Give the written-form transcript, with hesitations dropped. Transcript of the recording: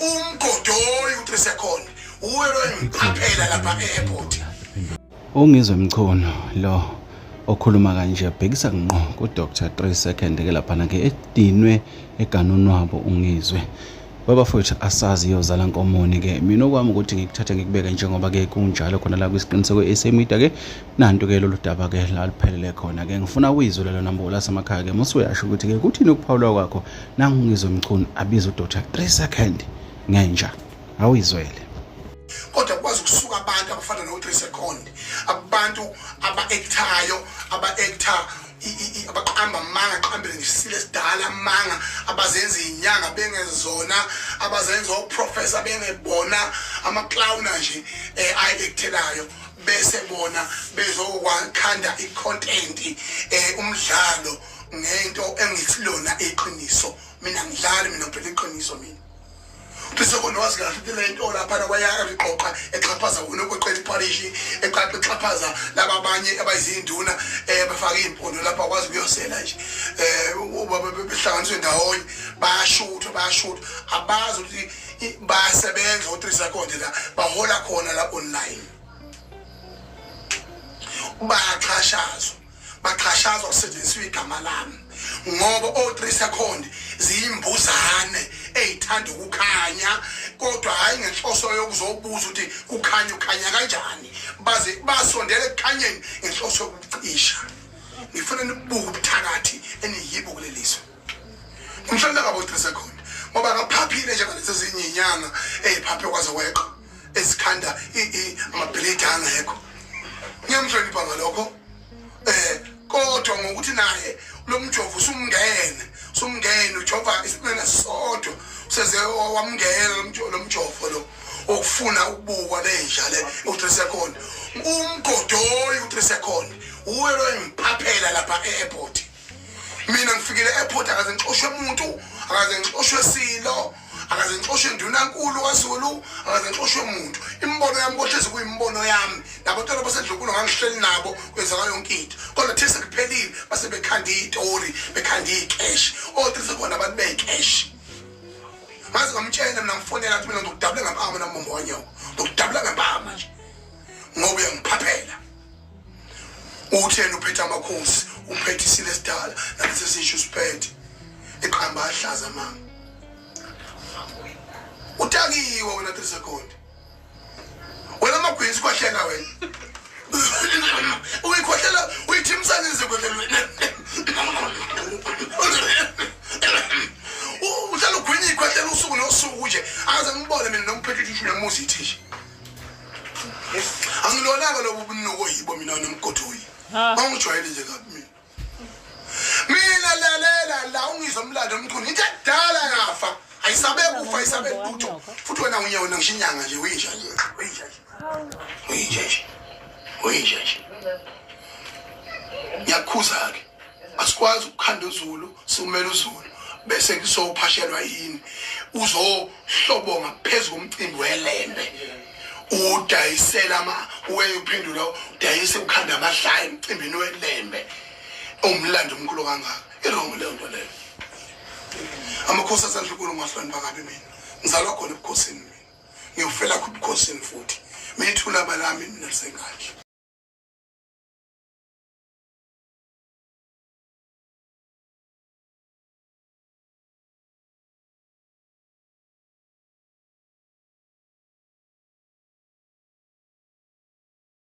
umgodoyi uTrisekhona uwelo engiphaphela lapha e-airport. Ungizwe Mkhono lo okhuluma kanje bhekisa ngqo ku Dr. 3 Second ke lapha ke edinwe eganonwabo ungizwe. Babafowethu asazi yozala nkomoni ke mina okwami ukuthi ngikuthathe ngikubeke njengoba ke kunjalo khona la kwisiqiniseko eSemida ke nanto ke lolu daba ke la liphelele khona ke ngifuna uyizwe lelo number la semakhaya ke musuyasho ukuthi ke kuthini ukuphawula kwakho nangizwe Mkhono abiza uDr. 3 Second ngenja awuyizwele. Kodwa kwazi ukusuka abantu abafana no3 Second, abantu aba-actayo, aba-actor abaqamba manga aqambele ngisile sidala manga abazenza inyanga bengezona abazenza oprofessor bengebona ama-clown nje ayi-actelayo bese bona bezowakhanda i-content umdlalo ngento engisilona eqiniso. Mina ngidlali, mina ngiphethe iqiniso mina. Trisekhona wazi kahle le nto lapha kwayaka liqoqa exhaphaza wona okweqela ipolish exhaphaza laba abanye abayizinduna bafaka impondo lapha kwazi ukuyosela nje behlanganiswe ndawonye bayashutha abazi ukuthi bayasebenza uTrisekhona la bahola khona la online. Baqhashazwa kusetshenziswa igama lami ngoba o3 ziyimbuzane ezithanda ukukhanya kodwa hayi ngenhloso yokuzobuza ukuthi kukhanya kanjani baze basondele ekukhanyeni ngenhloso yokucisha. Ngifuna nibuke ubuthakathi eniyibo kulelizwe. Ngimhlonela kabo u3 ngoba ngaphaphile nje ngalezi ezinye inyanga eziphaphe kwaze weqa ezikhanda amabhilidi angekho. Ngiyamhlonipha ngalokho kodwa ngokuthi naye lo mjovo sumngene ujova isimena sodwa useze wamngena lo mjovo lo okufuna ukubukwa lenja le uTrisekhona umgodoyi uTrisekhona uwelo engiphaphela lapha e-airport. Mina ngifikile e-airport akaze ngixoshwe umuntu, akaze ngixoshwe silo, akaze ngixoshwe ndunankulu kaZulu, akaze ngixoshwe umuntu. Imbono yami kohlezi kuyimbono yami nabantu basedlukulo ngangihleli nabo kwenzeka yonke into. Kodwa thi sekuphelile base bekhanda izitori, bekhanda icash. O3 abantu becash. Maze ngamtshela mina ngifonela ukuthi mina ngizokudabula ngempama namombo wanyawo. Ngizokudabula ngempama nje. Ngoba uyangiphaphela. Uthena uphethe amakhosi, uphethe isile sidala, nalesi sisho siphethe. Iqhamba ahlaza mama. Utakiwe wena Trisekhona. Wena magwinzi kwahlela wena. Uyikhohlela uyithimsanise kwena. Uhlala ugwinyi ikhohlela usuku nosuku nje. Akaze ngibone mina nomphethe ishu nemuzi ithisha. Angilonanga lobu bunuko yibo mina nomgodoyi. Angijwayele nje kabi mina. Mina lalela la ungizwa umlando omkhulu. Into edala yafa. Ayisabe kufa isabe lutho. Futhi wena unye wena ngishinyanga nje uyinja nje. Uyinja nje. Ngiyakhuza ke. Asikwazi ukukhanda uZulu, sikumela uZulu. Bese kusophashelwa yini. Uzohlobo ngaphezulu komcimbi welembe. Udayisela uphendula udayise ukhanda amahlaya emcimbini welembe. Umlando omkhulu kangaka. Irongo leyo nto leyo. Amakhosi asandlukulo ngahlonipha kabi mina. Ngizalwa khona ebukhosini mina. Ngiyofela kubukhosini futhi. Mina ithula balami mina lisengakhe.